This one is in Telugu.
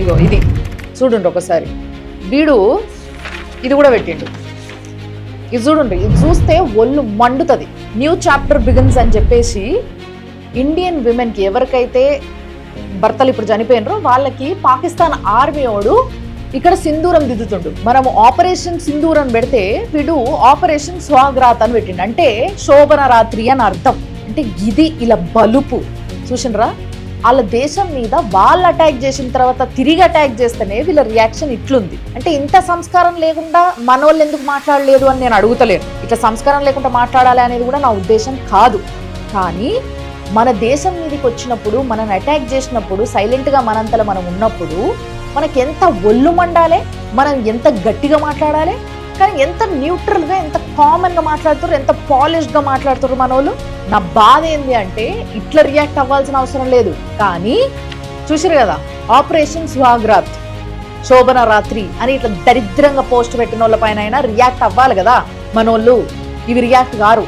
ఇగో ఇది చూడండి ఒకసారి, వీడు ఇది కూడా పెట్టిండు. ఇది చూడండి, ఇది చూస్తే ఒళ్ళు మండుతుంది. న్యూ చాప్టర్ బిగిన్స్ అని చెప్పేసి ఇండియన్ విమెన్కి ఎవరికైతే భర్తలు ఇప్పుడు చనిపోయినరో వాళ్ళకి పాకిస్తాన్ ఆర్మీ వాడు ఇక్కడ సింధూరం దిద్దుతుండు. మనము ఆపరేషన్ సింధూరం పెడితే వీడు ఆపరేషన్ స్వాగ్రాత్ అని పెట్టిండు. అంటే శోభన రాత్రి అని అర్థం. అంటే ఇది ఇలా బలుపు చూసినరా. వాళ్ళ దేశం మీద వాళ్ళు అటాక్ చేసిన తర్వాత తిరిగి అటాక్ చేస్తేనే వీళ్ళ రియాక్షన్ ఇట్లుంది. అంటే ఇంత సంస్కారం లేకుండా మనోళ్ళు ఎందుకు మాట్లాడలేదు అని నేను అడుగుతలేను. ఇట్లా సంస్కారం లేకుండా మాట్లాడాలి అనేది కూడా నా ఉద్దేశం కాదు. కానీ మన దేశం మీదకి వచ్చినప్పుడు, మనని అటాక్ చేసినప్పుడు సైలెంట్గా మనంతలో మనం ఉన్నప్పుడు మనకి ఎంత ఒళ్ళు మండాలి, మనం ఎంత గట్టిగా మాట్లాడాలి. కానీ ఎంత న్యూట్రల్గా, ఎంత కామన్గా మాట్లాడుతారు, ఎంత పాలిష్డ్గా మాట్లాడుతారు మనోళ్ళు. నా బాధ ఏంది అంటే ఇట్లా రియాక్ట్ అవ్వాల్సిన అవసరం లేదు. కానీ చూసారు కదా, ఆపరేషన్ స్వాగ్రాత్, శోభన రాత్రి అని ఇట్లా దరిద్రంగా పోస్ట్ పెట్టిన వాళ్ళ పైన అయినా రియాక్ట్ అవ్వాలి కదా మనోళ్ళు. ఇవి రియాక్ట్ గారు.